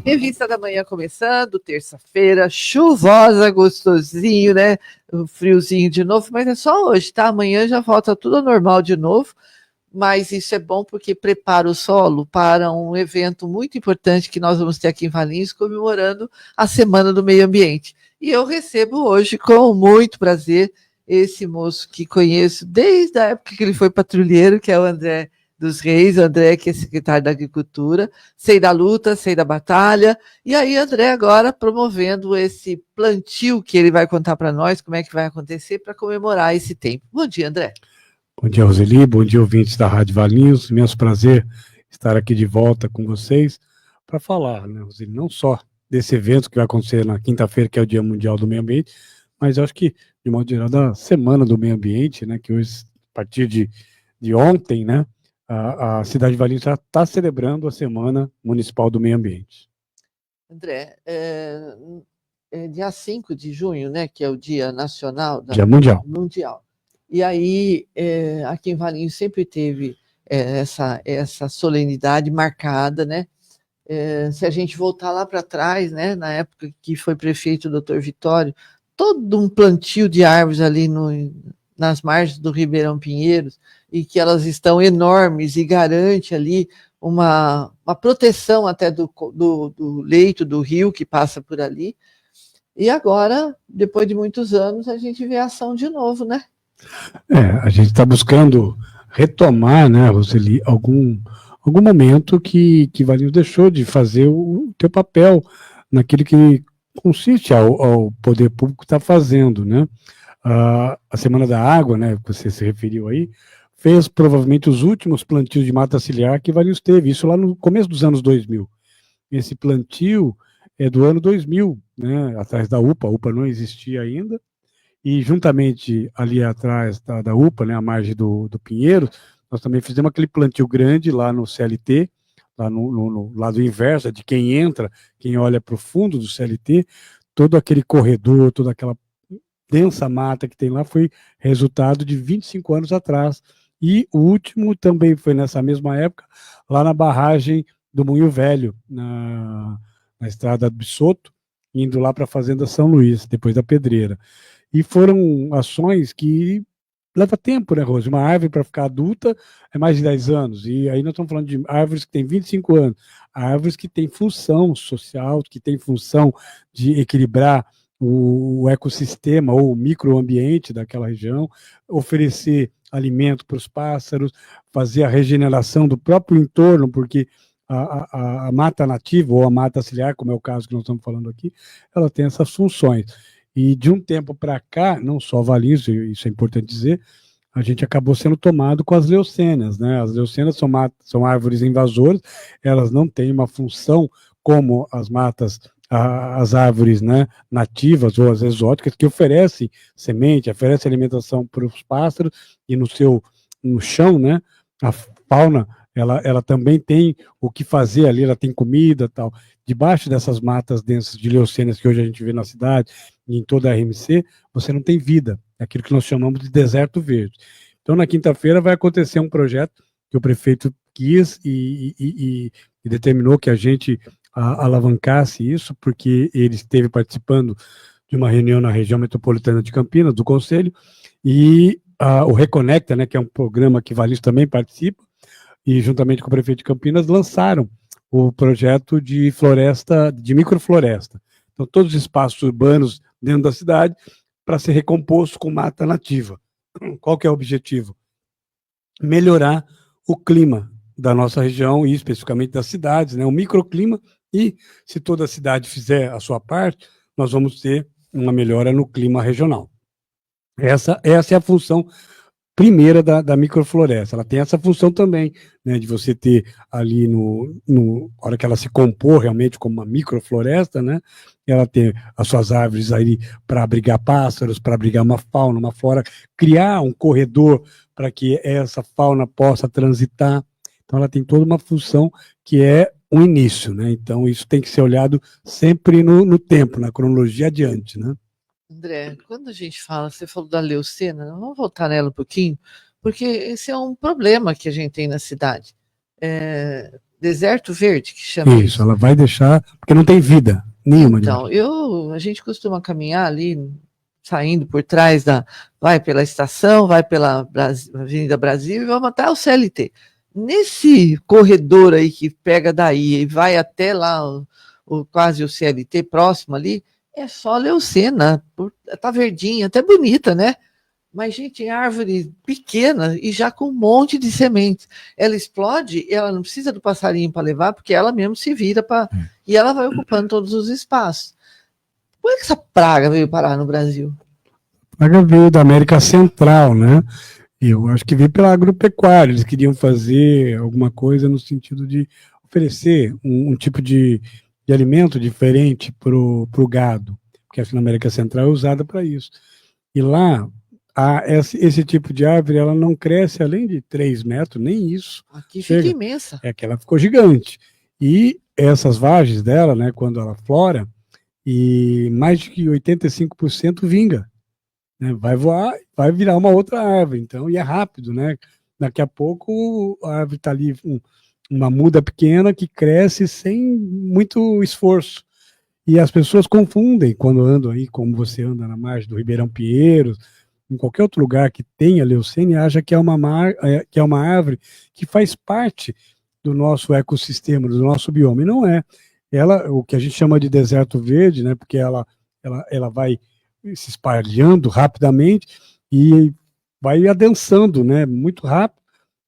Revista da Manhã começando, terça-feira, chuvosa, gostosinho, né? O friozinho de novo, mas é só hoje, tá? Amanhã já volta tudo ao normal de novo, mas isso é bom porque prepara o solo para um evento muito importante que nós vamos ter aqui em Valinhos, comemorando a Semana do Meio Ambiente. E eu recebo hoje, com muito prazer, esse moço que conheço desde a época que ele foi patrulheiro, que é o André dos Reis, André, que é secretário da Agricultura, sei da luta, sei da batalha, e aí André agora promovendo esse plantio que ele vai contar para nós, como é que vai acontecer para comemorar esse tempo. Bom dia, André. Bom dia, Roseli, bom dia, ouvintes da Rádio Valinhos, imenso prazer estar aqui de volta com vocês para falar, né, Roseli, não só desse evento que vai acontecer na quinta-feira, que é o Dia Mundial do Meio Ambiente, mas eu acho que, de modo geral, da Semana do Meio Ambiente, né, que hoje, a partir de ontem, né, a cidade de Valinhos já está celebrando a Semana Municipal do Meio Ambiente. André, dia 5 de junho, né, que é o Dia Nacional Dia Mundial. E aí, aqui em Valinhos sempre teve essa solenidade marcada, né? Se a gente voltar lá para trás, né, na época que foi prefeito o Dr. Vitório, todo um plantio de árvores ali nas margens do Ribeirão Pinheiros, e que elas estão enormes e garante ali uma proteção até do leito do rio que passa por ali. E agora, depois de muitos anos, a gente vê a ação de novo, né? A gente está buscando retomar, né, Roseli, algum momento que Valinhos deixou de fazer o teu papel naquilo que consiste ao poder público estar fazendo, né? A Semana da Água, né, que você se referiu aí, fez provavelmente os últimos plantios de mata ciliar que Valinhos teve, isso lá no começo dos anos 2000. Esse plantio é do ano 2000, né, atrás da UPA, a UPA não existia ainda, e juntamente ali atrás da UPA, né, à margem do Pinheiro, nós também fizemos aquele plantio grande lá no CLT, lá no lado inverso, de quem entra, quem olha para o fundo do CLT, todo aquele corredor, toda aquela densa mata que tem lá foi resultado de 25 anos atrás. E o último também foi nessa mesma época, lá na barragem do Moinho Velho, na estrada do Bissoto, indo lá para a Fazenda São Luís, depois da Pedreira. E foram ações que leva tempo, né, Rose? Uma árvore para ficar adulta é mais de 10 anos. E aí nós estamos falando de árvores que têm 25 anos, árvores que têm função social, que têm função de equilibrar o ecossistema ou o microambiente daquela região, oferecer alimento para os pássaros, fazer a regeneração do próprio entorno, porque a mata nativa ou a mata ciliar, como é o caso que nós estamos falando aqui, ela tem essas funções. E de um tempo para cá, não só Valinhos, isso é importante dizer, a gente acabou sendo tomado com as leucênias, né? As leucênias são árvores invasoras, elas não têm uma função como as matas, as árvores, né, nativas ou as exóticas, que oferecem semente, oferecem alimentação para os pássaros, e no chão, né, a fauna, ela também tem o que fazer ali, ela tem comida, tal. Debaixo dessas matas densas de leucênias que hoje a gente vê na cidade e em toda a RMC, você não tem vida, é aquilo que nós chamamos de deserto verde. Então, na quinta-feira vai acontecer um projeto que o prefeito quis e determinou que a gente alavancasse isso, porque ele esteve participando de uma reunião na região metropolitana de Campinas, do Conselho, e o Reconecta, né, que é um programa que Valinhos também participa, e juntamente com o prefeito de Campinas lançaram o projeto de floresta, de microfloresta. Então, todos os espaços urbanos dentro da cidade para ser recomposto com mata nativa. Qual que é o objetivo? Melhorar o clima da nossa região e especificamente das cidades, né? O microclima, e se toda a cidade fizer a sua parte, nós vamos ter uma melhora no clima regional. Essa é a função primeira da microfloresta. Ela tem essa função também, né, de você ter ali na hora que ela se compor realmente como uma microfloresta, né, ela tem as suas árvores aí para abrigar pássaros, para abrigar uma fauna, uma flora, criar um corredor para que essa fauna possa transitar. Então ela tem toda uma função que é um início, né? Então isso tem que ser olhado sempre no tempo, na cronologia adiante, né? André, quando a gente fala, você falou da leucena, vamos voltar nela um pouquinho, porque esse é um problema que a gente tem na cidade. Deserto verde, que chama Isso, ela vai deixar, porque não tem vida nenhuma. Então, a gente costuma caminhar ali, saindo por trás vai pela estação, vai pela Avenida Brasil e vamos até o CLT. Nesse corredor aí que pega daí e vai até lá, quase o CLT próximo ali, é só leucena, tá verdinha, até bonita, né? Mas, gente, é árvore pequena e já com um monte de sementes. Ela explode, ela não precisa do passarinho para levar, porque ela mesmo se vira e ela vai ocupando todos os espaços. Como é que essa praga veio parar no Brasil? A praga veio da América Central, né? Eu acho que veio pela agropecuária. Eles queriam fazer alguma coisa no sentido de oferecer um tipo de alimento diferente para o gado, porque a América Central é usada para isso. E lá, esse tipo de árvore, ela não cresce além de 3 metros, nem isso. Aqui fica imensa. É que ela ficou gigante. E essas vagens dela, né, quando ela flora, e mais de 85% vinga. Né, vai voar, vai virar uma outra árvore. Então, e é rápido, né? Daqui a pouco a árvore está ali, uma muda pequena que cresce sem muito esforço. E as pessoas confundem quando andam aí, como você anda na margem do Ribeirão Pinheiros, em qualquer outro lugar que tenha leucênia, acha que é uma árvore que faz parte do nosso ecossistema, do nosso bioma. E não é. Ela, o que a gente chama de deserto verde, né? Porque ela vai se espalhando rapidamente e vai adensando, né? Muito rápido.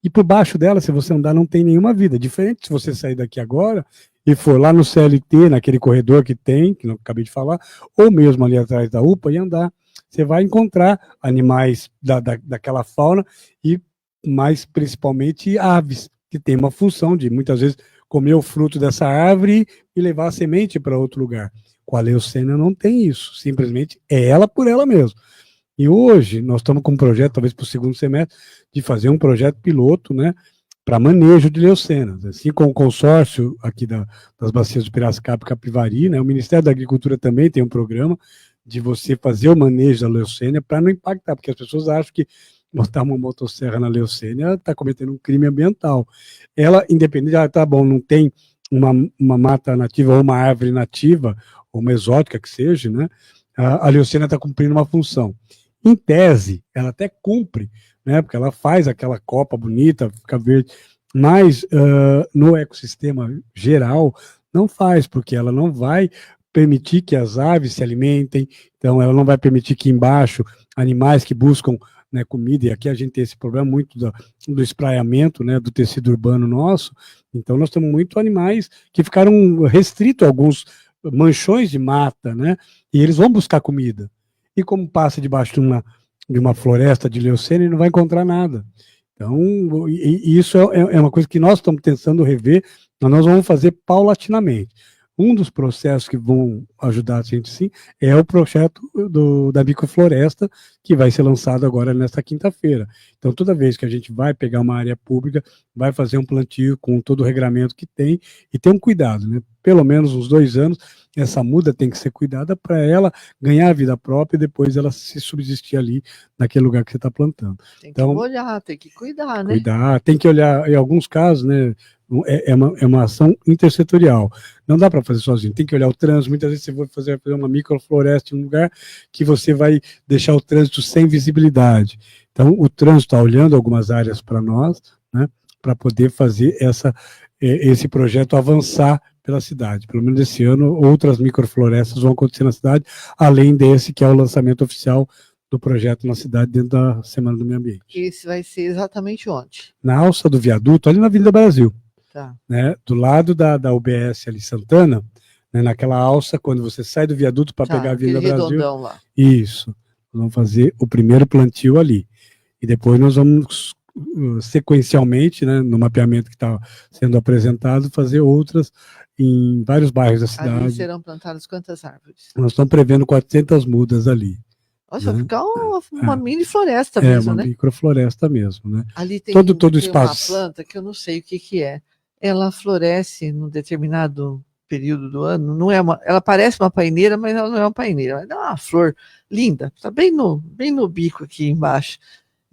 E por baixo dela, se você andar, não tem nenhuma vida. Diferente se você sair daqui agora e for lá no CLT, naquele corredor que tem, que não acabei de falar, ou mesmo ali atrás da UPA e andar, você vai encontrar animais daquela fauna e mais principalmente aves, que tem uma função de muitas vezes comer o fruto dessa árvore e levar a semente para outro lugar. Com a leucena não tem isso, simplesmente é ela por ela mesma. E hoje nós estamos com um projeto, talvez para o segundo semestre, de fazer um projeto piloto, né, para manejo de leucenas, assim como o consórcio aqui das bacias do Piracicaba e Capivari, né, o Ministério da Agricultura também tem um programa de você fazer o manejo da leucênia para não impactar, porque as pessoas acham que botar uma motosserra na leucênia está cometendo um crime ambiental. Ela, independente, tá bom, não tem uma mata nativa ou uma árvore nativa, ou uma exótica que seja, né, a leucênia está cumprindo uma função. Em tese, ela até cumpre, né, porque ela faz aquela copa bonita, fica verde, mas no ecossistema geral não faz, porque ela não vai permitir que as aves se alimentem, então ela não vai permitir que embaixo animais que buscam, né, comida, e aqui a gente tem esse problema muito do espraiamento, né, do tecido urbano nosso, então nós temos muitos animais que ficaram restritos a alguns manchões de mata, né, e eles vão buscar comida. E como passa debaixo de uma floresta de leucênia, não vai encontrar nada. Então, isso é uma coisa que nós estamos tentando rever, mas nós vamos fazer paulatinamente. Um dos processos que vão ajudar a gente, sim, é o projeto da microfloresta, que vai ser lançado agora nesta quinta-feira. Então, toda vez que a gente vai pegar uma área pública, vai fazer um plantio com todo o regramento que tem, e ter um cuidado, né? Pelo menos uns 2 anos, essa muda tem que ser cuidada para ela ganhar a vida própria e depois ela se subsistir ali naquele lugar que você está plantando. Tem que olhar, tem que cuidar, né? Cuidar, tem que olhar, em alguns casos, né? É uma ação intersetorial. Não dá para fazer sozinho, tem que olhar o trânsito. Muitas vezes você vai fazer uma microfloresta em um lugar que você vai deixar o trânsito sem visibilidade. Então, o trânsito está olhando algumas áreas para nós, né, para poder fazer esse projeto avançar pela cidade. Pelo menos esse ano, outras microflorestas vão acontecer na cidade, além desse que é o lançamento oficial do projeto na cidade dentro da Semana do Meio Ambiente. Esse vai ser exatamente onde? Na alça do viaduto, ali na Avenida Brasil. Tá. Né, do lado da UBS ali, Santana, né, naquela alça, quando você sai do viaduto para pegar a Avenida Brasil. Lá. Isso. Nós vamos fazer o primeiro plantio ali. E depois nós vamos, sequencialmente, né, no mapeamento que está sendo apresentado, fazer outras em vários bairros da cidade. Ali serão plantadas quantas árvores? Nós estamos prevendo 400 mudas ali. Nossa, vai ficar uma mini floresta mesmo, né? É, uma microfloresta mesmo, né? Ali tem, todo tem espaço. uma planta que eu não sei o que é. Ela floresce num determinado período do ano, não é ela parece uma paineira, mas ela não é uma paineira, ela dá uma flor linda, tá bem no bico aqui embaixo.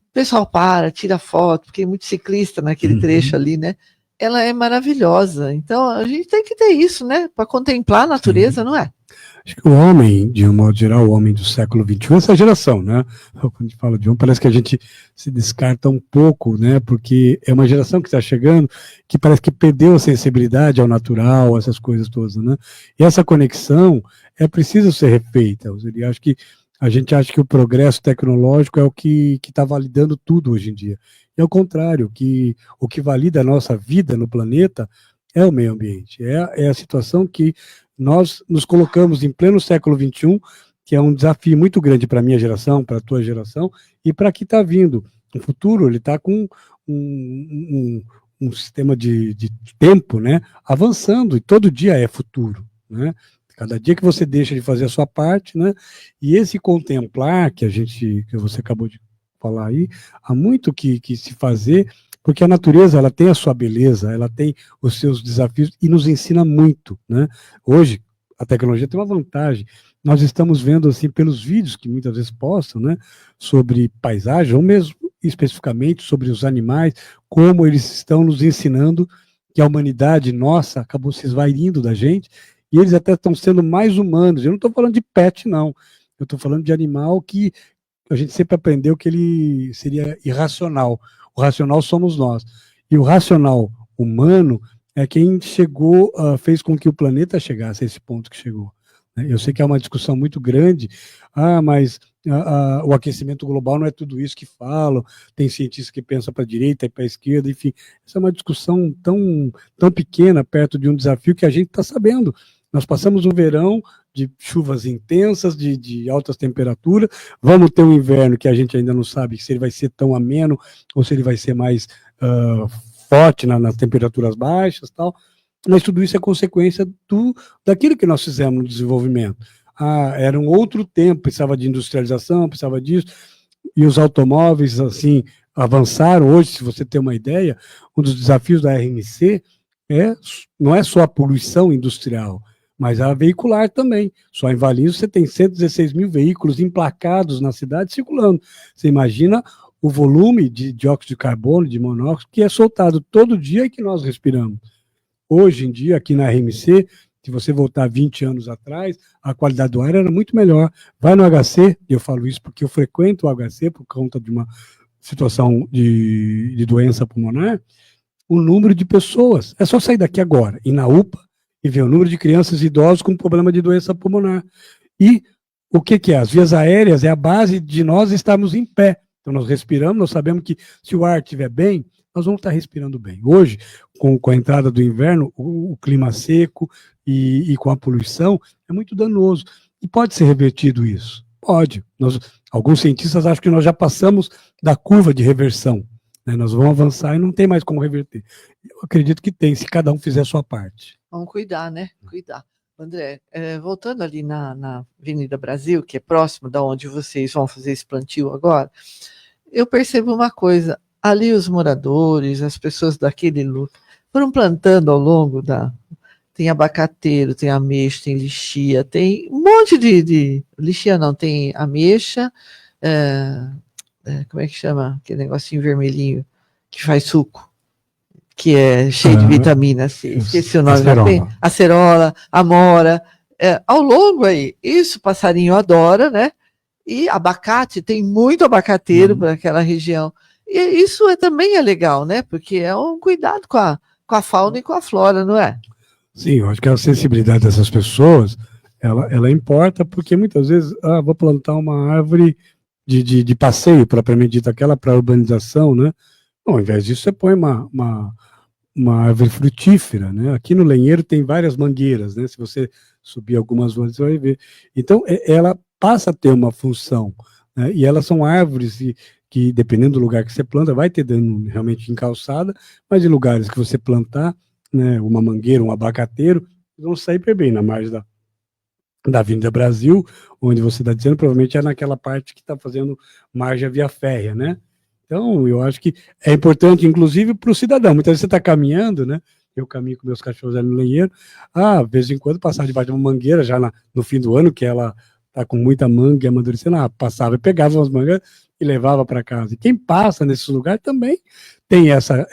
O pessoal tira foto, porque tem muito ciclista naquele trecho ali, né? ela é maravilhosa. Então, a gente tem que ter isso, né? Para contemplar a natureza, não é? Acho que o homem, de um modo geral, o homem do século XXI, essa geração, né? Quando a gente fala de homem, parece que a gente se descarta um pouco, né? Porque é uma geração que está chegando que parece que perdeu a sensibilidade ao natural, essas coisas todas, né? E essa conexão é preciso ser refeita. Eu acho que a gente acha que o progresso tecnológico é o que está validando tudo hoje em dia. E ao contrário, o que valida a nossa vida no planeta é o meio ambiente, é a situação que nós nos colocamos em pleno século XXI, que é um desafio muito grande para a minha geração, para a tua geração, e para que está vindo. No futuro, ele está com um sistema de tempo, né, avançando, e todo dia é futuro, né? Cada dia que você deixa de fazer a sua parte, né, e esse contemplar que você acabou de falar aí, há muito que se fazer, porque a natureza, ela tem a sua beleza, ela tem os seus desafios e nos ensina muito, né? Hoje, a tecnologia tem uma vantagem. Nós estamos vendo, assim, pelos vídeos que muitas vezes postam, né, sobre paisagem, ou mesmo especificamente sobre os animais, como eles estão nos ensinando que a humanidade nossa acabou se esvaindo da gente, e eles até estão sendo mais humanos. Eu não estou falando de pet, não. Eu estou falando de animal que a gente sempre aprendeu que ele seria irracional. O racional somos nós. E o racional humano é quem chegou, fez com que o planeta chegasse a esse ponto que chegou. Eu sei que é uma discussão muito grande, mas o aquecimento global não é tudo isso que falam, tem cientistas que pensam para a direita e para a esquerda, enfim, essa é uma discussão tão pequena perto de um desafio que a gente está sabendo. Nós passamos um verão de chuvas intensas, de altas temperaturas, vamos ter um inverno que a gente ainda não sabe se ele vai ser tão ameno ou se ele vai ser mais forte nas temperaturas baixas, tal. Mas tudo isso é consequência daquilo que nós fizemos no desenvolvimento. Era um outro tempo, precisava de industrialização, precisava disso, e os automóveis, assim, avançaram. Hoje, se você tem uma ideia, um dos desafios da RMC não é só a poluição industrial, mas a veicular também. Só em Valinhos você tem 116 mil veículos emplacados na cidade circulando. Você imagina o volume de dióxido de carbono, de monóxido, que é soltado todo dia e que nós respiramos. Hoje em dia, aqui na RMC, se você voltar 20 anos atrás, a qualidade do ar era muito melhor. Vai no HC, eu falo isso porque eu frequento o HC por conta de uma situação de doença pulmonar, o número de pessoas, é só sair daqui agora, ir na UPA e ver o número de crianças e idosos com problema de doença pulmonar. E o que é? As vias aéreas é a base de nós estarmos em pé. Então nós respiramos, nós sabemos que se o ar estiver bem, nós vamos estar respirando bem. Hoje, com a entrada do inverno, o clima seco e com a poluição, é muito danoso. E pode ser revertido isso? Pode. Alguns cientistas acham que nós já passamos da curva de reversão. Né? Nós vamos avançar e não tem mais como reverter. Eu acredito que tem, se cada um fizer a sua parte. Vamos cuidar, né? Cuidar. André, voltando ali na Avenida Brasil, que é próximo da onde vocês vão fazer esse plantio agora, eu percebo uma coisa. Ali os moradores, as pessoas daquele lugar, foram plantando ao longo tem abacateiro, tem ameixa, tem lixia, tem um monte de lixia não, tem ameixa, como é que chama? Aquele negocinho vermelhinho que faz suco, que é cheio de vitamina C, esqueci o nome da acerola, amora, ao longo aí, isso o passarinho adora, né? E abacate, tem muito abacateiro para aquela região. E isso também é legal, né? Porque é um cuidado com a fauna e com a flora, não é? Sim, eu acho que a sensibilidade dessas pessoas, ela importa, porque muitas vezes, vou plantar uma árvore de passeio, propriamente dita, aquela para urbanização, né? Bom, ao invés disso, você põe uma árvore frutífera, né? Aqui no Lenheiro tem várias mangueiras, né? Se você subir algumas ruas, você vai ver. Então, ela passa a ter uma função, né? E elas são árvores que, dependendo do lugar que você planta, vai ter dano realmente em calçada, mas em lugares que você plantar, né, uma mangueira, um abacateiro, vão sair bem na margem da Avenida Brasil, onde você está dizendo, provavelmente é naquela parte que está fazendo margem à via férrea, né? Então, eu acho que é importante, inclusive, para o cidadão. Muitas vezes você está caminhando, né? Eu caminho com meus cachorros ali no Lenheiro, de vez em quando passava debaixo de uma mangueira, já no fim do ano, que ela está com muita manga e amadurecendo, passava e pegava umas mangas e levava para casa. E quem passa nesse lugar também tem essa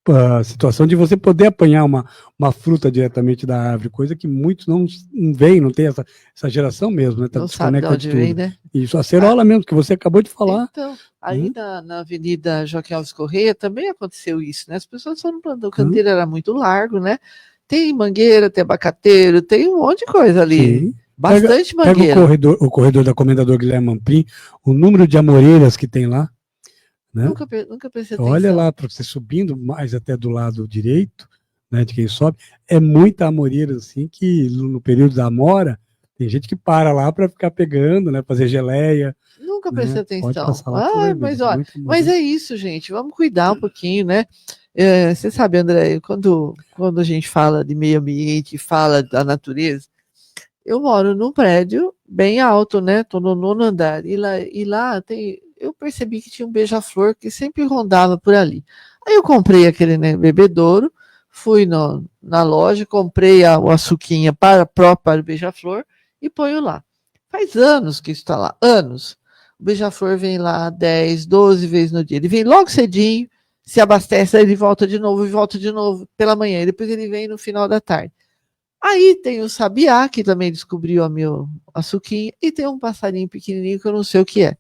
a situação de você poder apanhar uma fruta diretamente da árvore, coisa que muitos não veem, não tem essa geração mesmo, né? Tá Não sabe de desconecta onde de tudo. vem, né? Isso, a acerola mesmo, que você acabou de falar. Então, aí na Avenida Joaquim Alves Corrêa também aconteceu isso, né? As pessoas foram plantando, o canteiro era muito largo, né? Tem mangueira, tem abacateiro, tem um monte de coisa ali. Sim. Bastante Pega mangueira. o corredor da Comendador Guilherme Amprim, o número de amoreiras que tem lá, né? Nunca prestei Olha atenção. lá, para você subindo mais até do lado direito, né, de quem sobe, é muita amoreira, assim, que no período da amora, tem gente que para lá para ficar pegando, né, fazer geleia. Nunca Né? prestei Pode atenção. passar lá que você vai ver. Mas olha, mas é isso, gente. Vamos cuidar um pouquinho, né? Você sabe, André, quando a gente fala de meio ambiente, fala da natureza, eu moro num prédio bem alto, né? Tô no 9º andar. E lá tem. Eu percebi que tinha um beija-flor que sempre rondava por ali. Aí eu comprei aquele, né, bebedouro, fui na loja, comprei o açuquinha para o beija-flor e ponho lá. Faz anos que isso está lá, anos. O beija-flor vem lá 10, 12 vezes no dia. Ele vem logo cedinho, se abastece, aí ele volta de novo e volta de novo pela manhã. E depois ele vem no final da tarde. Aí tem o sabiá, que também descobriu a meu açuquinha, e tem um passarinho pequenininho que eu não sei o que é.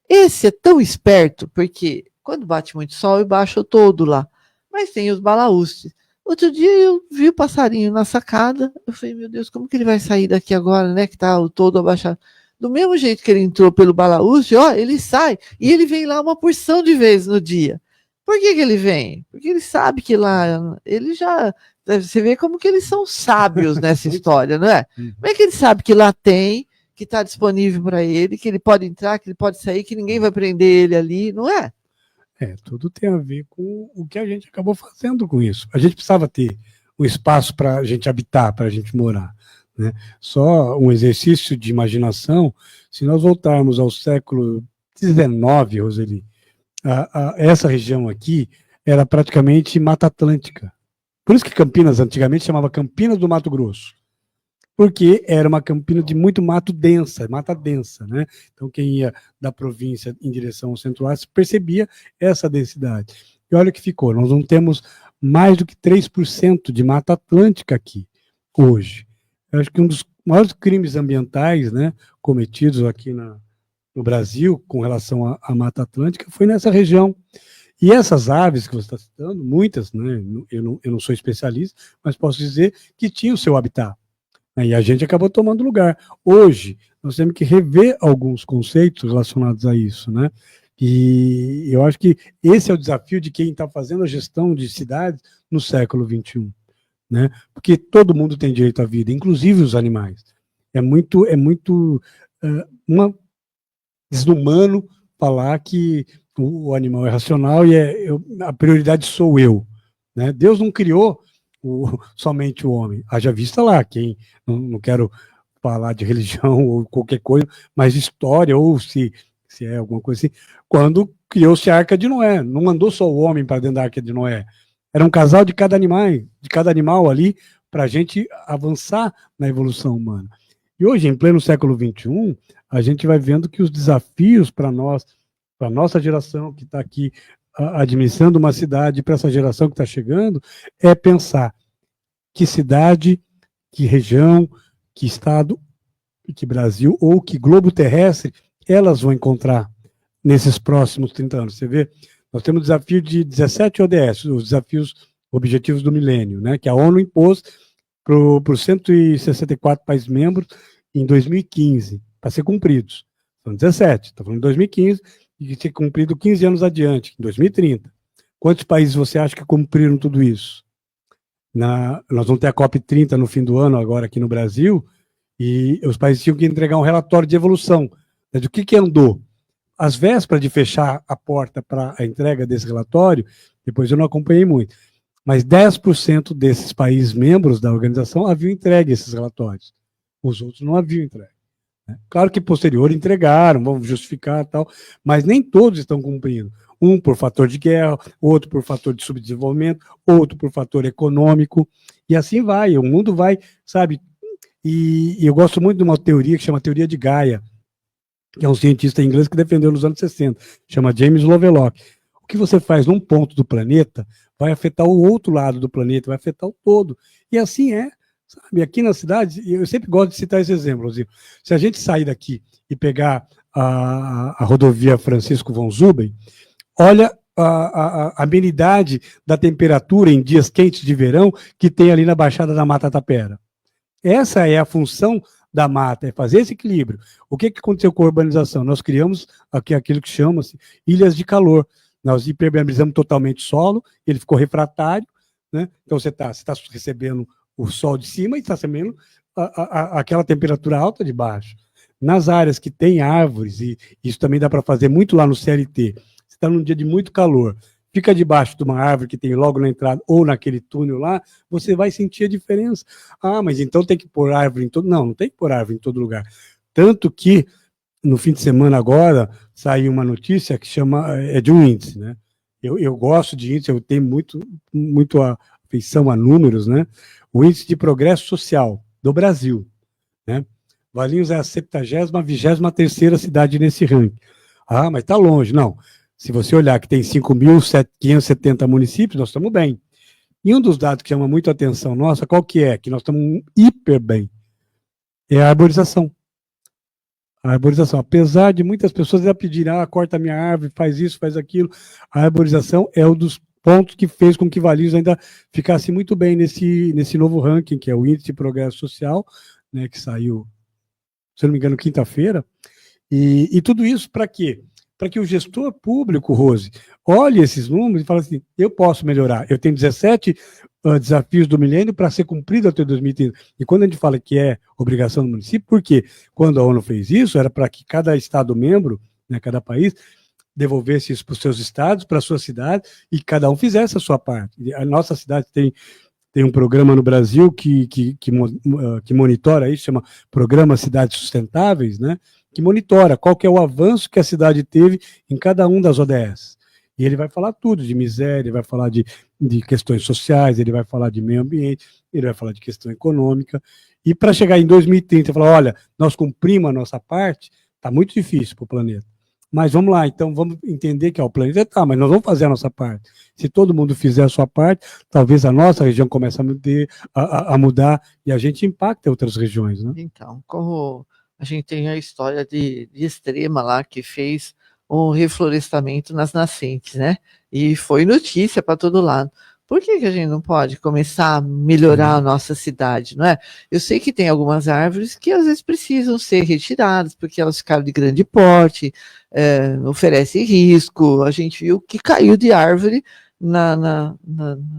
Esse é tão esperto, porque quando bate muito sol, eu baixo todo lá. Mas tem os balaústres. Outro dia eu vi o passarinho na sacada, eu falei, meu Deus, como que ele vai sair daqui agora, né, que tá o todo abaixado. Do mesmo jeito que ele entrou pelo balaústre, ó, ele sai, e ele vem lá uma porção de vezes no dia. Por que ele vem? Porque ele sabe que lá, ele já, você vê como que eles são sábios nessa história, não é? Como é que ele sabe que lá tem, que está disponível para ele, que ele pode entrar, que ele pode sair, que ninguém vai prender ele ali, não é? Tudo tem a ver com o que a gente acabou fazendo com isso. A gente precisava ter um espaço para a gente habitar, para a gente morar. Né? Só um exercício de imaginação, se nós voltarmos ao século XIX, Roseli, essa região aqui era praticamente Mata Atlântica. Por isso que Campinas antigamente chamava Campinas do Mato Grosso. Porque era uma campina de muito mato densa, mata densa, né? Então, quem ia da província em direção ao centro-oeste percebia essa densidade. E olha o que ficou, nós não temos mais do que 3% de mata atlântica aqui, hoje. Eu acho que um dos maiores crimes ambientais, né, cometidos aqui no Brasil, com relação à Mata Atlântica, foi nessa região. E essas aves que você está citando, muitas, né, eu não sou especialista, mas posso dizer que tinham o seu habitat. E a gente acabou tomando lugar. Hoje, nós temos que rever alguns conceitos relacionados a isso, né? E eu acho que esse é o desafio de quem está fazendo a gestão de cidades no século XXI, né? Porque todo mundo tem direito à vida, inclusive os animais. É muito desumano falar que o animal é racional e a prioridade sou eu, né? Deus não criou somente o homem. Haja vista lá, quem não quero falar de religião ou qualquer coisa, mas história, ou se é alguma coisa assim, quando criou-se a Arca de Noé, não mandou só o homem para dentro da Arca de Noé, era um casal de cada animal ali, para a gente avançar na evolução humana. E hoje, em pleno século XXI, a gente vai vendo que os desafios para nós, para a nossa geração que está aqui administrando uma cidade, para essa geração que está chegando, é pensar que cidade, que região, que estado, que Brasil ou que globo terrestre elas vão encontrar nesses próximos 30 anos. Você vê, nós temos o desafio de 17 ODS, os desafios objetivos do milênio, né, que a ONU impôs para os 164 países membros em 2015, para ser cumpridos. São 17, está falando de 2015, e ser cumprido 15 anos adiante, em 2030. Quantos países você acha que cumpriram tudo isso? Nós vamos ter a COP30 no fim do ano, agora aqui no Brasil, e os países tinham que entregar um relatório de evolução, né, do que andou. Às vésperas de fechar a porta para a entrega desse relatório, depois eu não acompanhei muito, mas 10% desses países membros da organização haviam entregue esses relatórios. Os outros não haviam entregue. Claro que posterior entregaram, vamos justificar e tal, mas nem todos estão cumprindo. Um por fator de guerra, outro por fator de subdesenvolvimento, outro por fator econômico, e assim vai, o mundo vai, sabe? E eu gosto muito de uma teoria que chama teoria de Gaia, que é um cientista inglês que defendeu nos anos 60, chama James Lovelock. O que você faz num ponto do planeta vai afetar o outro lado do planeta, vai afetar o todo. E assim é, sabe? Aqui na cidade, eu sempre gosto de citar esse exemplo. Se a gente sair daqui e pegar a rodovia Francisco von Zubem, olha a amenidade da temperatura em dias quentes de verão que tem ali na Baixada da Mata Tapera. Essa é a função da mata, é fazer esse equilíbrio. O que aconteceu com a urbanização? Nós criamos aqui aquilo que chama-se ilhas de calor. Nós impermeabilizamos totalmente o solo, ele ficou refratário, né? Então você está recebendo o sol de cima e está recebendo aquela temperatura alta de baixo. Nas áreas que tem árvores, e isso também dá para fazer muito lá no CLT, você está num dia de muito calor, fica debaixo de uma árvore que tem logo na entrada ou naquele túnel lá, você vai sentir a diferença. Ah, mas então tem que pôr árvore em todo... Não, não tem que pôr árvore em todo lugar. Tanto que, no fim de semana agora, saiu uma notícia que chama, de um índice, né? Eu gosto de índice, eu tenho muito afeição a números, né? O índice de progresso social do Brasil, né? Valinhos é a 72ª cidade nesse ranking. Ah, mas está longe. Não. Se você olhar que tem 5.570 municípios, nós estamos bem. E um dos dados que chama muito a atenção nossa, qual que é? Que nós estamos hiper bem. É a arborização. A arborização. Apesar de muitas pessoas já pedirem, corta a minha árvore, faz isso, faz aquilo, a arborização é um dos pontos que fez com que Valinhos ainda ficasse muito bem nesse novo ranking, que é o Índice de Progresso Social, né, que saiu, se não me engano, quinta-feira. E tudo isso para quê? Para que o gestor público, Rose, olhe esses números e fale assim, eu posso melhorar. Eu tenho 17 desafios do milênio para ser cumprido até 2030. E quando a gente fala que é obrigação do município, porque quando a ONU fez isso, era para que cada estado membro, né, cada país, devolvesse isso para os seus estados, para a sua cidade, e cada um fizesse a sua parte. A nossa cidade tem um programa no Brasil que monitora isso, chama Programa Cidades Sustentáveis, né? Que monitora qual que é o avanço que a cidade teve em cada um das ODS. E ele vai falar tudo, de miséria, ele vai falar de questões sociais, ele vai falar de meio ambiente, ele vai falar de questão econômica. E para chegar em 2030 e falar, olha, nós cumprimos a nossa parte, está muito difícil para o planeta. Mas vamos lá, então vamos entender que o planeta mas nós vamos fazer a nossa parte. Se todo mundo fizer a sua parte, talvez a nossa região comece a mudar e a gente impacta outras regiões, né? Então, como a gente tem a história de Extrema lá, que fez um reflorestamento nas nascentes, né? E foi notícia para todo lado. Por que a gente não pode começar a melhorar a nossa cidade, não é? Eu sei que tem algumas árvores que às vezes precisam ser retiradas, porque elas ficaram de grande porte, oferecem risco. A gente viu que caiu de árvore nas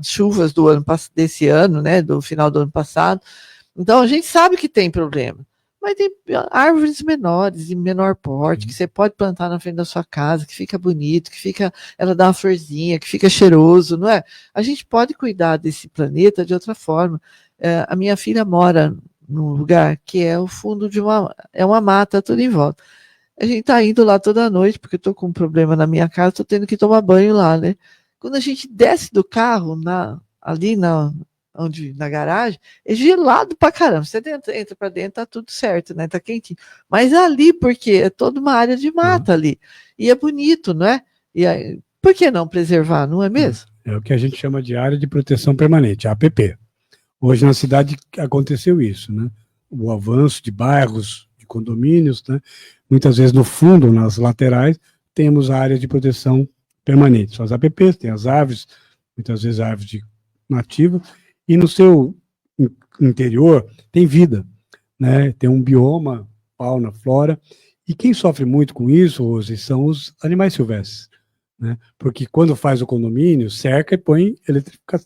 chuvas desse ano, né? Do final do ano passado. Então a gente sabe que tem problema. Mas tem árvores menores, de menor porte, que você pode plantar na frente da sua casa, que fica bonito, ela dá uma florzinha, que fica cheiroso, não é? A gente pode cuidar desse planeta de outra forma. A minha filha mora num lugar que é o fundo de uma mata tudo em volta. A gente tá indo lá toda noite, porque eu tô com um problema na minha casa, tô tendo que tomar banho lá, né? Quando a gente desce do carro, ali na garagem, é gelado pra caramba. Você entra pra dentro, tá tudo certo, né? Tá quentinho. Mas ali, porque é toda uma área de mata ali. E é bonito, não é? E aí, por que não preservar, não é mesmo? É o que a gente chama de área de proteção permanente, APP. Hoje na cidade aconteceu isso, né? O avanço de bairros, de condomínios, né? Muitas vezes no fundo, nas laterais, temos a área de proteção permanente. São as APPs, tem as árvores, muitas vezes árvores nativas, e no seu interior tem vida, né? Tem um bioma, fauna, flora, e quem sofre muito com isso, Rose, são os animais silvestres, né? Porque quando faz o condomínio, cerca e põe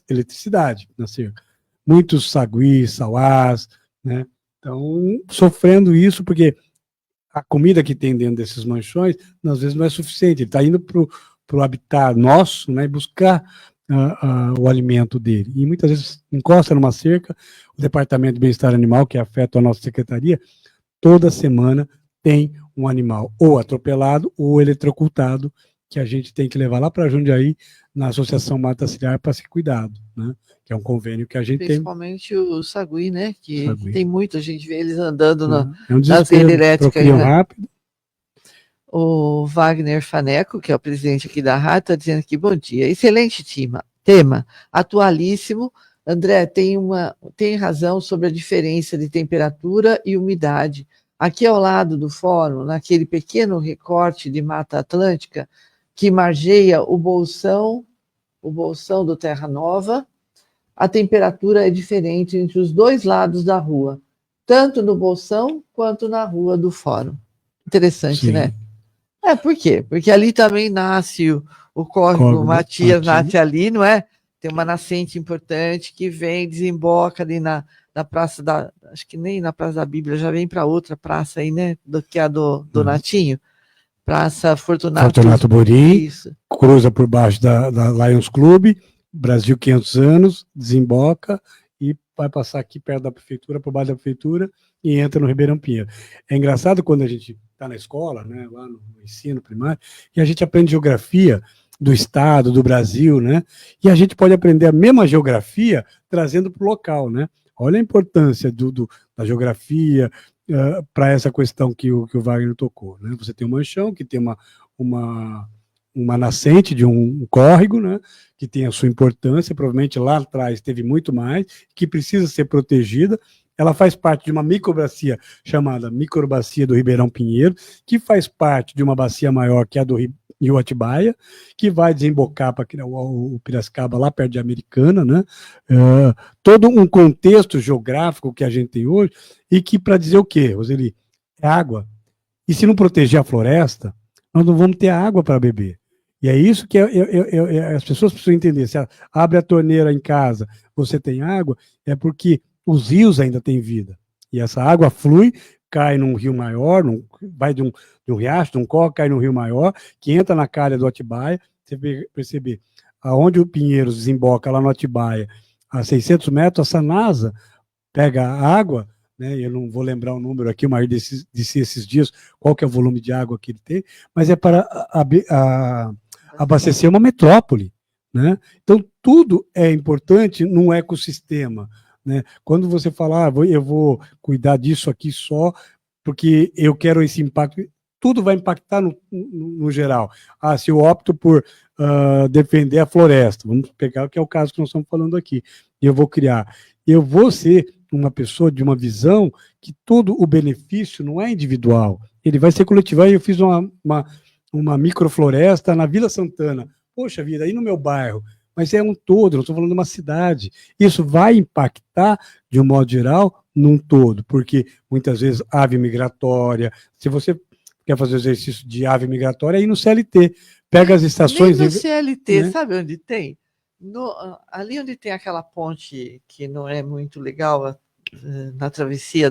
eletricidade na cerca. Muitos saguis, sauás, né? Estão sofrendo isso porque a comida que tem dentro desses manchões, às vezes não é suficiente, ele está indo para o habitat nosso, né? Buscar o alimento dele. E muitas vezes encosta numa cerca, o Departamento de Bem-Estar Animal, que afeta a nossa secretaria, toda semana tem um animal ou atropelado ou eletrocutado, que a gente tem que levar lá para Jundiaí, na Associação Mata Ciliar, para ser cuidado, né? Que é um convênio que a gente Principalmente o sagui, né? Sagui. Tem muita gente vê eles andando um nas redes elétricas. Procriam rápido. O Wagner Faneco, que é o presidente aqui da rádio, está dizendo aqui, bom dia, excelente tema, atualíssimo. André, tem razão sobre a diferença de temperatura e umidade. Aqui ao lado do fórum, naquele pequeno recorte de Mata Atlântica, que margeia o bolsão do Terra Nova, a temperatura é diferente entre os dois lados da rua, tanto no bolsão quanto na rua do fórum. Interessante, sim, né? Por quê? Porque ali também nasce o córrego Matias, nasce ali, não é? Tem uma nascente importante que vem, desemboca ali na praça da... Acho que nem na Praça da Bíblia, já vem para outra praça aí, né? Que é a do Natinho. Praça Fortunato Borim, isso. Cruza por baixo da Lions Club, Brasil 500 anos, desemboca e vai passar aqui perto da prefeitura, por baixo da prefeitura, e entra no Ribeirão Pinheiro. É engraçado quando a gente está na escola, né, lá no ensino primário, e a gente aprende geografia do estado, do Brasil, né? E a gente pode aprender a mesma geografia trazendo para o local, né? Olha a importância da geografia para essa questão que o Wagner tocou, né? Você tem um manchão que tem uma nascente de um córrego, né? Que tem a sua importância, provavelmente lá atrás teve muito mais, que precisa ser protegida. Ela faz parte de uma microbacia chamada Microbacia do Ribeirão Pinheiro, que faz parte de uma bacia maior que é a do Rio Atibaia, que vai desembocar para o Piracicaba, lá perto de Americana, né? Todo um contexto geográfico que a gente tem hoje, e que, para dizer o quê, Roseli? É água. E se não proteger a floresta, nós não vamos ter água para beber. E é isso que as pessoas precisam entender. Se abre a torneira em casa, você tem água, é porque os rios ainda têm vida. E essa água flui, cai num rio maior, vai de um riacho, de um córrego, cai num rio maior, que entra na calha do Atibaia. Você perceber, aonde o Pinheiros desemboca, lá no Atibaia, a 600 metros, a Sanasa pega a água, né, eu não vou lembrar o número aqui, o Mair disse esses dias qual que é o volume de água que ele tem, mas é para abastecer uma metrópole, né? Então, tudo é importante num ecossistema, né? Quando você fala, eu vou cuidar disso aqui só porque eu quero esse impacto, tudo vai impactar no geral. Se eu opto por defender a floresta, vamos pegar o que é o caso que nós estamos falando aqui, eu vou ser uma pessoa de uma visão que todo o benefício não é individual, ele vai ser coletivo. Aí eu fiz uma microfloresta na Vila Santana, poxa vida, aí no meu bairro, mas é um todo, não estou falando de uma cidade. Isso vai impactar, de um modo geral, num todo, porque muitas vezes ave migratória, se você quer fazer exercício de ave migratória, aí no CLT, pega as estações... Nem no CLT, né? Sabe onde tem? Ali onde tem aquela ponte que não é muito legal, na travessia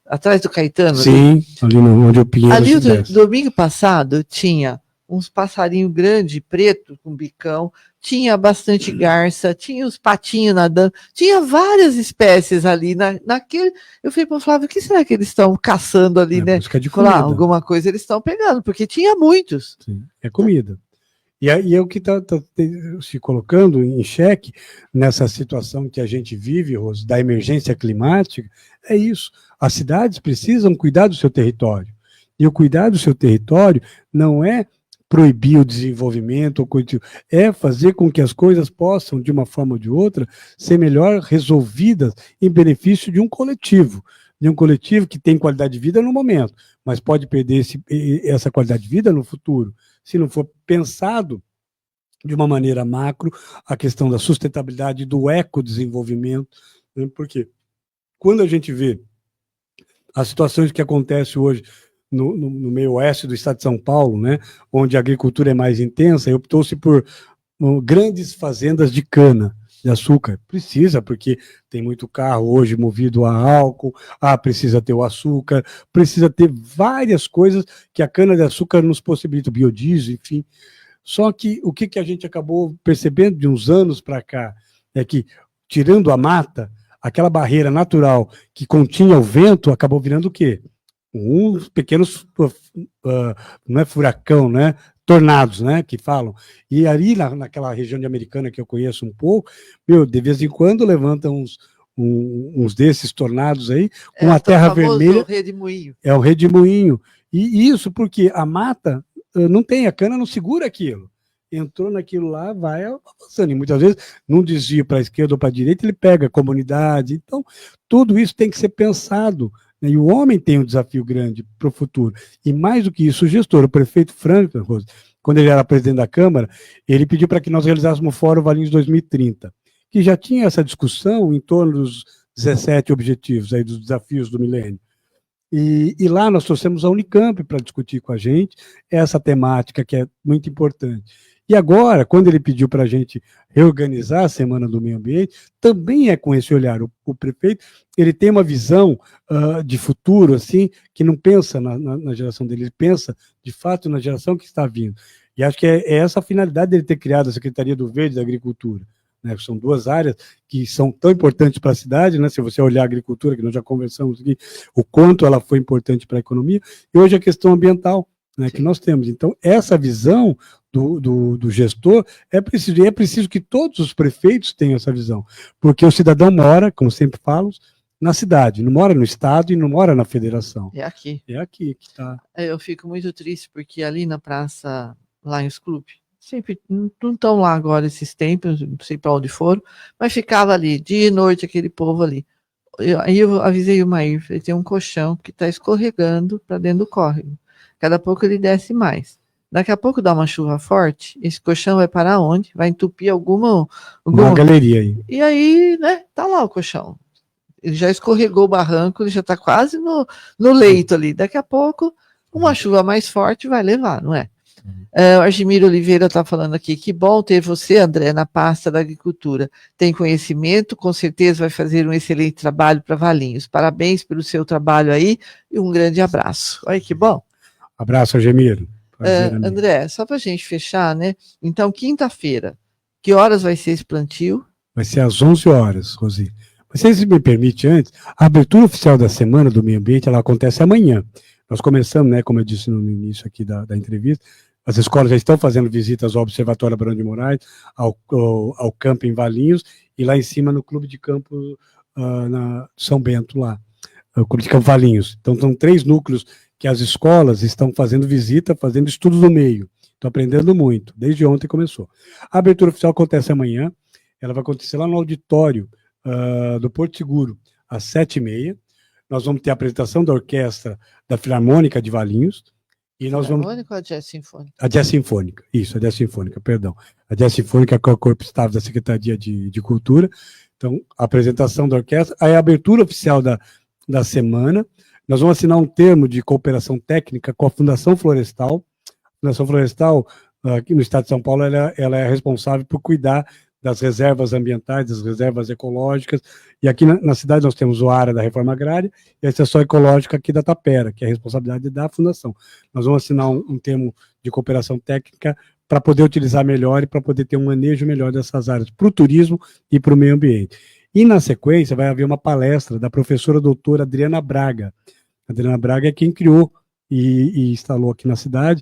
atrás do Caetano. Sim, ali onde o Pinheiro ali domingo passado tinha uns passarinhos grandes, preto, com bicão, tinha bastante garça, tinha os patinhos nadando, tinha várias espécies ali. Naquele, eu falei para o Flávio, o que será que eles estão caçando ali, né? Busca de comida. Alguma coisa eles estão pegando, porque tinha muitos. Sim, é comida. E é o que está se colocando em xeque nessa situação que a gente vive, Rose, da emergência climática, é isso. As cidades precisam cuidar do seu território. E o cuidar do seu território não é proibir o desenvolvimento, é fazer com que as coisas possam, de uma forma ou de outra, ser melhor resolvidas em benefício de um coletivo que tem qualidade de vida no momento, mas pode perder essa qualidade de vida no futuro, se não for pensado de uma maneira macro a questão da sustentabilidade, do ecodesenvolvimento, né? Porque quando a gente vê as situações que acontecem hoje no meio oeste do estado de São Paulo, né, onde a agricultura é mais intensa, optou-se por grandes fazendas de cana de açúcar. Precisa, porque tem muito carro hoje movido a álcool, precisa ter o açúcar, precisa ter várias coisas que a cana-de-açúcar nos possibilita, biodiesel, enfim. Só que o que a gente acabou percebendo de uns anos para cá é que, tirando a mata, aquela barreira natural que continha o vento acabou virando o quê? Uns pequenos, não é furacão, né? Tornados, né, que falam. E ali naquela região de Americana que eu conheço um pouco, de vez em quando levantam uns desses tornados aí com a terra vermelha. Redemoinho. É o redemoinho. E isso porque a mata não tem, a cana não segura aquilo. Entrou naquilo lá, vai avançando. E muitas vezes, num desvio para a esquerda ou para a direita, ele pega a comunidade. Então, tudo isso tem que ser pensado. Né? E o homem tem um desafio grande para o futuro. E mais do que isso, o gestor, o prefeito Franklin, Rose, quando ele era presidente da Câmara, ele pediu para que nós realizássemos o Fórum Valinhos 2030, que já tinha essa discussão em torno dos 17 objetivos, aí, dos desafios do milênio. E lá nós trouxemos a Unicamp para discutir com a gente essa temática que é muito importante. E agora, quando ele pediu para a gente reorganizar a Semana do Meio Ambiente, também é com esse olhar. O prefeito, ele tem uma visão de futuro, assim, que não pensa na geração dele, ele pensa, de fato, na geração que está vindo. E acho que é essa a finalidade dele ter criado a Secretaria do Verde e da Agricultura. Né, são duas áreas que são tão importantes para a cidade, né, se você olhar a agricultura, que nós já conversamos aqui, o quanto ela foi importante para a economia, e hoje a questão ambiental, né, que nós temos. Então, essa visão do gestor é preciso, e é preciso que todos os prefeitos tenham essa visão, porque o cidadão mora, como sempre falo, na cidade, não mora no estado e não mora na federação. É aqui. É aqui que está. Eu fico muito triste, porque ali na Praça Lions Club, sempre, não estão lá agora esses tempos, não sei para onde foram, mas ficava ali, dia e noite, aquele povo ali. Aí eu avisei o Maír, falei, tem um colchão que está escorregando para dentro do córrego. Cada pouco ele desce mais. Daqui a pouco dá uma chuva forte, esse colchão vai parar onde? Vai entupir alguma galeria aí. E aí, né, tá lá o colchão. Ele já escorregou o barranco, ele já está quase no leito ali. Daqui a pouco, uma chuva mais forte vai levar, não é? O Argimiro Oliveira está falando aqui, que bom ter você, André, na pasta da agricultura. Tem conhecimento, com certeza vai fazer um excelente trabalho para Valinhos. Parabéns pelo seu trabalho aí e um grande abraço. Olha que bom. Abraço, Argimiro. André, só para a gente fechar, né? Então, quinta-feira, que horas vai ser esse plantio? Vai ser às 11 horas, Rosi. Mas se me permite antes, a abertura oficial da Semana do Meio Ambiente, ela acontece amanhã. Nós começamos, né, como eu disse no início aqui da entrevista, as escolas já estão fazendo visitas ao Observatório Abrão de Moraes, ao campo em Valinhos, e lá em cima no Clube de Campo na São Bento, lá, o Clube de Campo Valinhos. Então, são 3 núcleos que as escolas estão fazendo visita, fazendo estudos no meio. Estão aprendendo muito, desde ontem começou. A abertura oficial acontece amanhã, ela vai acontecer lá no auditório do Porto Seguro, às 7h30. Nós vamos ter a apresentação da orquestra da Filarmônica de Valinhos. E nós vamos... Filarmônica ou a Jazz Sinfônica? A Jazz Sinfônica, isso, a Jazz Sinfônica, perdão. A Jazz Sinfônica, que é o corpo estável da Secretaria de Cultura. Então, a apresentação da orquestra, aí a abertura oficial da semana. Nós vamos assinar um termo de cooperação técnica com a Fundação Florestal. A Fundação Florestal, aqui no estado de São Paulo, ela é responsável por cuidar das reservas ambientais, das reservas ecológicas, e aqui na cidade nós temos o área da reforma agrária e a extensão ecológica aqui da Tapera, que é a responsabilidade da fundação. Nós vamos assinar um termo de cooperação técnica para poder utilizar melhor e para poder ter um manejo melhor dessas áreas para o turismo e para o meio ambiente. E na sequência vai haver uma palestra da professora doutora Adriana Braga. A Adriana Braga é quem criou e instalou aqui na cidade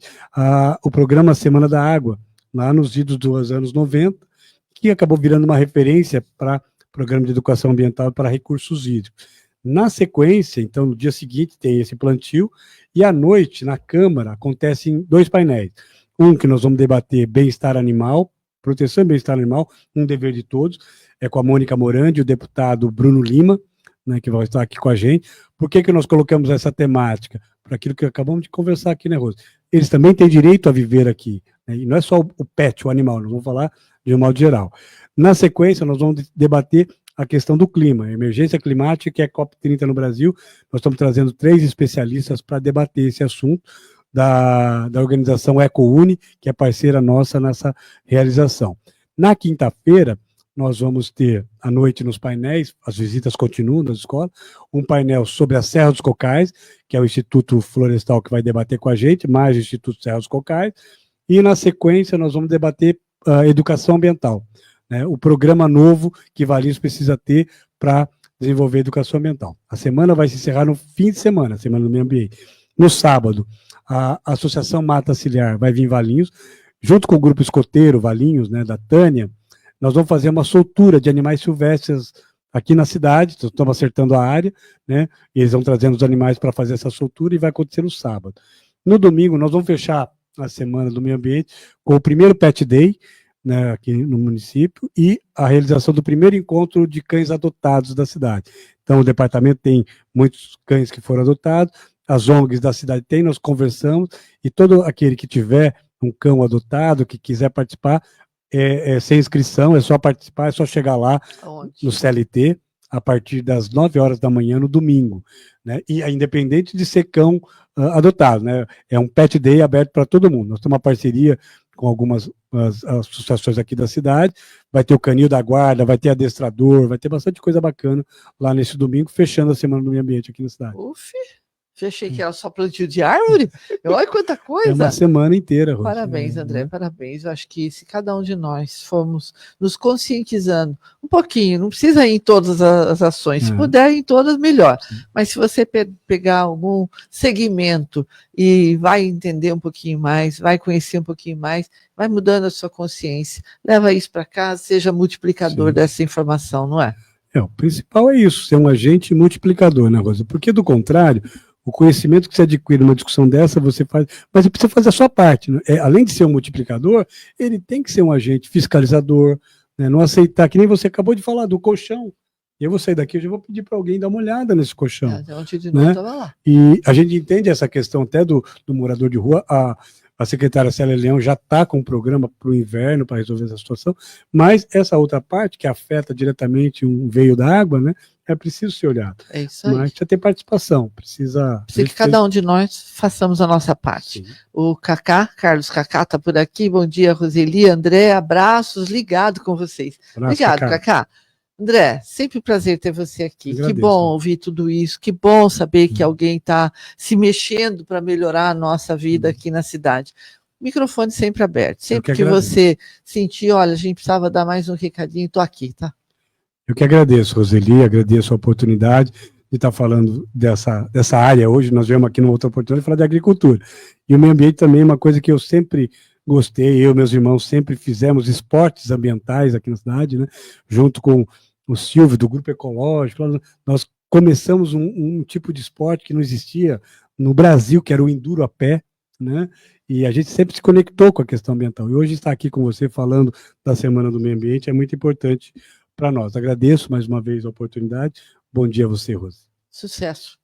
o programa Semana da Água, lá nos idos dos anos 90, que acabou virando uma referência para programa de educação ambiental para recursos hídricos. Na sequência, então, no dia seguinte tem esse plantio, e à noite, na Câmara, acontecem 2 painéis. Um que nós vamos debater bem-estar animal, proteção e bem-estar animal, um dever de todos, é com a Mônica Morandi e o deputado Bruno Lima, né, que vai estar aqui com a gente. Por que nós colocamos essa temática? Para aquilo que acabamos de conversar aqui, né, Rosa? Eles também têm direito a viver aqui, né? E não é só o pet, o animal, nós vamos falar de um modo geral. Na sequência, nós vamos debater a questão do clima, a emergência climática, que é a COP30 no Brasil. Nós estamos trazendo 3 especialistas para debater esse assunto, da organização EcoUni, que é parceira nossa nessa realização. Na quinta-feira, nós vamos ter, à noite nos painéis, as visitas continuam nas escolas, um painel sobre a Serra dos Cocais, que é o Instituto Florestal que vai debater com a gente, mais o Instituto Serra dos Cocais, e na sequência nós vamos debater educação ambiental, né, o programa novo que Valinhos precisa ter para desenvolver educação ambiental. A semana vai se encerrar no fim de semana, a Semana do Meio Ambiente. No sábado, a Associação Mata Ciliar vai vir em Valinhos, junto com o grupo escoteiro Valinhos, né, da Tânia, nós vamos fazer uma soltura de animais silvestres aqui na cidade, estamos acertando a área, né? E eles vão trazendo os animais para fazer essa soltura e vai acontecer no sábado. No domingo, nós vamos fechar a semana do meio ambiente com o primeiro Pet Day, né, aqui no município, e a realização do primeiro encontro de cães adotados da cidade. Então, o departamento tem muitos cães que foram adotados, as ONGs da cidade têm, nós conversamos, e todo aquele que tiver um cão adotado, que quiser participar, sem inscrição, é só participar, é só chegar lá no CLT, a partir das 9 horas da manhã no domingo, né? E independente de ser cão adotado, né? É um Pet Day aberto para todo mundo. Nós temos uma parceria com algumas associações aqui da cidade, vai ter o canil da guarda, vai ter adestrador, vai ter bastante coisa bacana lá nesse domingo, fechando a semana do meio ambiente aqui na cidade. Uf, já achei que era só plantio de árvore. Olha quanta coisa. É uma semana inteira, Rose. Parabéns, André, parabéns. Eu acho que se cada um de nós formos nos conscientizando um pouquinho, não precisa ir em todas as ações, se puder ir em todas, melhor. Mas se você pegar algum segmento e vai entender um pouquinho mais, vai conhecer um pouquinho mais, vai mudando a sua consciência, leva isso para casa, seja multiplicador dessa informação, não é? O principal é isso, ser um agente multiplicador, né, Rosa? Porque, do contrário, o conhecimento que você adquire numa discussão dessa, você faz, mas você precisa fazer a sua parte, né? Além de ser um multiplicador, ele tem que ser um agente fiscalizador, né? Não aceitar, que nem você acabou de falar, do colchão. Eu vou sair daqui, eu já vou pedir para alguém dar uma olhada nesse colchão. Ontem de novo estava lá. E a gente entende essa questão até do morador de rua, a secretária Célia Leão já está com um programa para o inverno para resolver essa situação, mas essa outra parte, que afeta diretamente um veio da água, né, é preciso ser olhado. É isso aí. Mas precisa ter participação, precisa que cada um de nós façamos a nossa parte. Sim. O Cacá, Carlos Cacá está por aqui, bom dia, Roseli, André, abraços, ligado com vocês. Obrigado, Cacá. André, sempre um prazer ter você aqui. Agradeço. Que bom ouvir tudo isso, que bom saber que alguém está se mexendo para melhorar a nossa vida aqui na cidade. Microfone sempre aberto. Sempre que você sentir, olha, a gente precisava dar mais um recadinho, estou aqui, tá? Eu que agradeço, Roseli, agradeço a oportunidade de estar falando dessa área hoje. Nós viemos aqui numa outra oportunidade falar de agricultura. E o meio ambiente também é uma coisa que eu sempre gostei, eu e meus irmãos sempre fizemos esportes ambientais aqui na cidade, né? Junto com o Silvio, do Grupo Ecológico, nós começamos um tipo de esporte que não existia no Brasil, que era o enduro a pé, né? E a gente sempre se conectou com a questão ambiental. E hoje estar aqui com você falando da Semana do Meio Ambiente é muito importante para nós. Agradeço mais uma vez a oportunidade. Bom dia a você, Rose. Sucesso.